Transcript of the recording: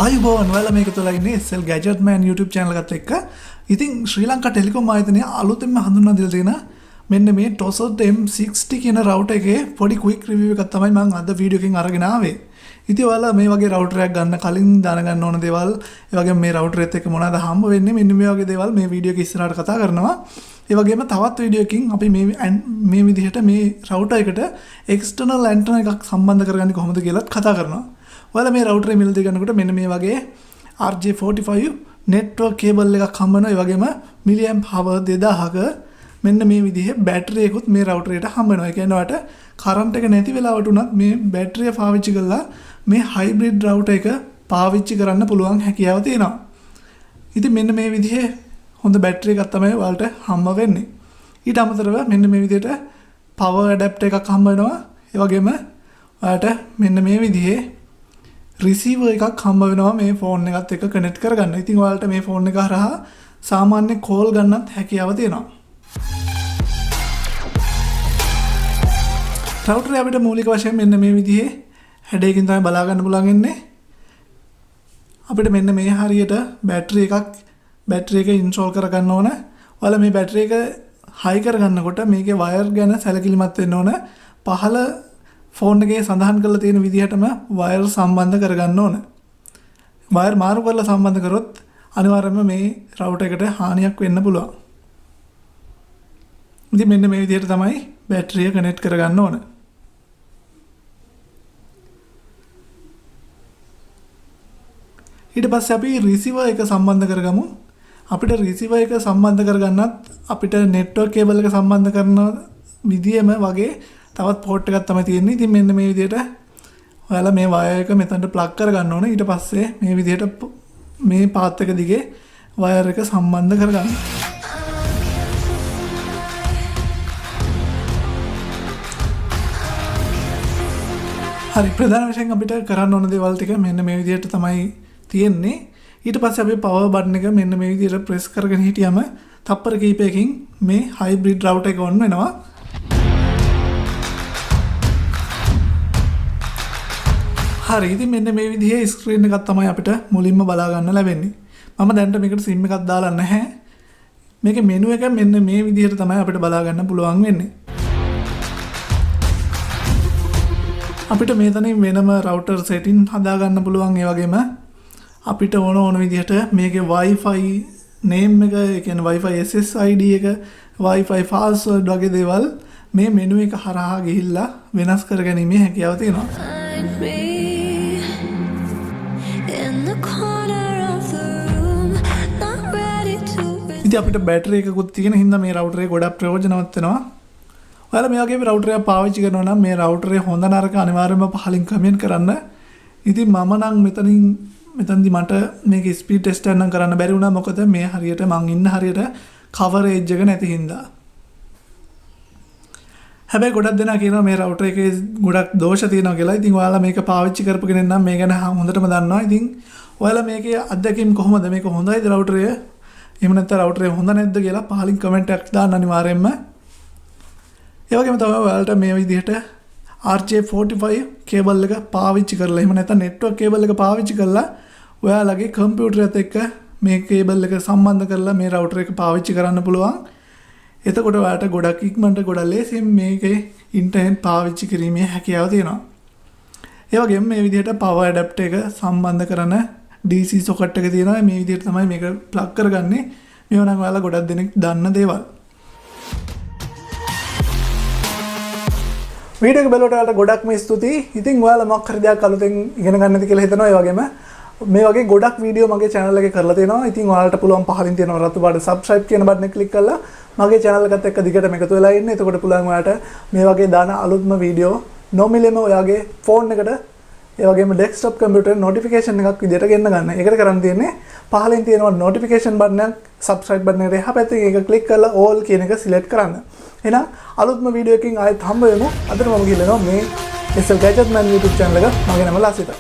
ආයුබෝවන් ඔයාලා මේක තුල ඉන්නේ slgadgetman YouTube channel එකත් එක්ක. ඉතින් ශ්‍රී ලංකා ටෙලිකොම් ආයතනය අලුතෙන්ම හඳුන්වා දීලා තියෙන මෙන්න මේ Tozed M60 කියන රවුටර් එකේ පොඩි quick review එකක් තමයි මම අද වීඩියෝ එකකින් අරගෙන ආවේ. ඉතින් ඔයාලා මේ වගේ රවුටර් එකක් ගන්න කලින් දැනගන්න ඕන දේවල්, ඒ වගේම මේ රවුටර් එකත් එක්ක මොනවද හම්බ වෙන්නේ, මෙන්න මේ වගේ දේවල් මේ වීඩියෝ එක ඉස්සරහට කතා කරනවා. ඒ වගේම තවත් වීඩියෝ එකකින් අපි මේ විදිහට මේ රවුටර් එකට external antenna එකක් සම්බන්ධ කරගන්නේ කොහොමද කියලාත් කතා කරනවා. ඔයාලා මේ රවුටරේ මිලදී ගන්නකොට මෙන්න මේ වගේ RJ45 network cable එකක් හම්බ වෙනවා. ඒ වගේම milliamp hour 2000ක මෙන්න මේ විදිහේ බැටරි එකකුත් මේ රවුටර් එකට හම්බ වෙනවා. ඒ කියන්නේ ඔයාලට කරන්ට් එක නැති වෙලාවට උනත් මේ බැටරිය පාවිච්චි කරලා මේ hybrid රවුටර් එක පාවිච්චි කරන්න පුළුවන් හැකියාව තියෙනවා. ඉතින් මෙන්න මේ විදිහේ හොඳ බැටරි එකක් තමයි ඔයාලට හම්බ වෙන්නේ. ඊට අමතරව මෙන්න මේ විදිහට power adapter එකක් හම්බ වෙනවා. ඒ වගේම ඔයාලට මෙන්න මේ විදිහේ receiver එකක් හම්බ වෙනවා මේ ෆෝන් එකත් එක්ක කනෙක්ට් කරගන්න. ඉතින් ඔයාලට මේ ෆෝන් එක හරහා සාමාන්‍ය කෝල් ගන්නත් හැකියාව තියෙනවා. රවුටර් අපිට මූලික වශයෙන් මෙන්න මේ විදිහේ හැඩයකින් තමයි බලා ගන්න පුළුවන් ඉන්නේ. අපිට මෙන්න මේ හරියට බැටරි එක ඉන්ස්ටෝල් කරගන්න ඕන. ඔයාලා මේ බැටරි එක හයි කරගන්නකොට මේකේ වයර් ගැන සැලකිලිමත් වෙන්න ඕන. පහළ ෆෝන් එකේ සඳහන් කරලා තියෙන විදිහටම වයර් සම්බන්ධ කරගන්න ඕන. වයර් මාරු කරලා සම්බන්ධ කරොත් අනිවාර්යයෙන්ම මේ රවුටර් එකට හානියක් වෙන්න පුළුවන්. ඉතින් මෙන්න මේ විදිහට තමයි බැටරිය කනෙක්ට් කරගන්න ඕන. ඊට පස්සේ අපි රිසීවර් එක සම්බන්ධ කරගමු. අපිට රිසීවර් එක සම්බන්ධ කරගන්නත් අපිට නෙට්වර්ක් කේබල් එක සම්බන්ධ කරන විදියම වගේ තවත් පෝට් එකක් තමයි තියෙන්නේ. ඉතින් මෙන්න මේ විදිහට ඔයාලා මේ වයර් එක මෙතනට ප්ලග් කරගන්න ඕනේ. ඊට පස්සේ මේ විදිහට මේ පාත් එක දිගේ වයර් එක සම්බන්ධ කරගන්න. හරි, ප්‍රධාන වශයෙන් අපිට කරන්න ඕන දේවල් ටික මෙන්න මේ විදිහට තමයි තියෙන්නේ. ඊට පස්සේ අපි power button එක මෙන්න මේ විදිහට press කරගෙන හිටියම තප්පර කිහිපයකින් මේ hybrid router එක on වෙනවා. හරි, ඉතින් මෙන්න මේ විදිහේ ස්ක්‍රීන් එකක් තමයි අපිට මුලින්ම බලා ගන්න ලැබෙන්නේ. මම දැන්ට මේකට SIM එකක් දාලා නැහැ. මේකේ මෙනු එක මෙන්න මේ විදිහට තමයි අපිට බලා ගන්න පුළුවන් වෙන්නේ. අපිට මේතනින් වෙනම router setting හදා ගන්න පුළුවන්. ඒ වගේම අපිට ඕන විදිහට මේකේ wifi name එක, ඒ කියන්නේ wifi SSID එක, wifi password වගේ දේවල් මේ මෙනු එක හරහා ගිහිල්ලා වෙනස් කරගැනීමේ හැකියාව තියෙනවා. ඉතින් අපිට බැටරි එකකුත් තියෙන හින්දා මේ රවුටරේ ගොඩක් ප්‍රයෝජනවත් වෙනවා. ඔයාලා මේ වගේ රවුටර් එකක් පාවිච්චි කරනවා නම් මේ රවුටරේ හොඳ නරක අනිවාර්යයෙන්ම පහලින් කමෙන්ට් කරන්න. ඉතින් මම නම් මෙතනදී මට මේක ස්පීඩ් ටෙස්ට් එකක් නම් කරන්න බැරි වුණා. මොකද මේ හරියට මං ඉන්න හරියට කවරේජ් එක නැති හින්දා. හැබැයි ගොඩක් දෙනා කියනවා මේ රවුටර් එකේ ගොඩක් දෝෂ තියෙනවා කියලා. ඉතින් ඔයාලා මේක පාවිච්චි කරපු කෙනෙක් නම් මේ ගැන හොඳටම දන්නවා. ඉතින් ඔයාලා මේකේ අත්දැකීම් කොහොමද? මේක හොඳයිද රවුටරය? එහෙම නැත්නම් රවුටරය හොඳ නැද්ද කියලා පහලින් කමෙන්ට් එකක් දාන්න අනිවාර්යයෙන්ම. ඒ වගේම තමයි ඔයාලට මේ විදිහට RJ45 කේබල් එක පාවිච්චි කරලා, එහෙම නැත්නම් නෙට්වර්ක් කේබල් එක පාවිච්චි කරලා ඔයාලගේ කම්පියුටරයත් එක්ක මේ කේබල් එක සම්බන්ධ කරලා මේ රවුටර් එක පාවිච්චි කරන්න පුළුවන්. එතකොට ඔයාලට ගොඩක් ඉක්මනට ගොඩක් ලේසියෙන් මේකේ ඉන්ටර්නෙට් පාවිච්චි කිරීමේ හැකියාව තියෙනවා. ඒ වගේම මේ විදිහට power adapter එක සම්බන්ධ කරන DC socket එක තියෙනවා. මේ විදිහට තමයි මේක ප්ලග් කරගන්නේ. මේව නම් ඔයාලා ගොඩක් දෙනෙක් දන්න දේවල්. වීඩියෝ එක බලවට ඔයාලට ගොඩක්ම ස්තුතියි. ඉතින් ඔයාලා මොකක් හරි දෙයක් අලුතෙන් ඉගෙන ගන්න ඇති කියලා හිතනවා. ඒ වගේම මේ වගේ ගොඩක් වීඩියෝ මගේ channel එකේ කරලා තියෙනවා. ඉතින් ඔයාලට පුළුවන් පහලින් තියෙන රතු පාට subscribe කියන බටන් එක click කරලා මගේ channel එකත් එක්ක දිගටම එකතු වෙලා ඉන්න. එතකොට පුළුවන් ඔයාලට මේ වගේ දාන අලුත්ම වීඩියෝ නොමිලේම ඔයාගේ phone එකට, ඒ වගේම desktop computer notification එකක් විදිහට ගෙන්න ගන්න. ඒකට කරන්න තියෙන්නේ පහලින් තියෙනවා notification button එක, subscribe button එකට එහා පැත්තේ ඒක click කරලා all කියන එක select කරන්න. එහෙනම් අලුත්ම වීඩියෝ එකකින් ආයෙත් හම්බ වෙමු. අදට මම කියනවා මේ slgadgetman YouTube channel එක මගේ නම ලාසිත.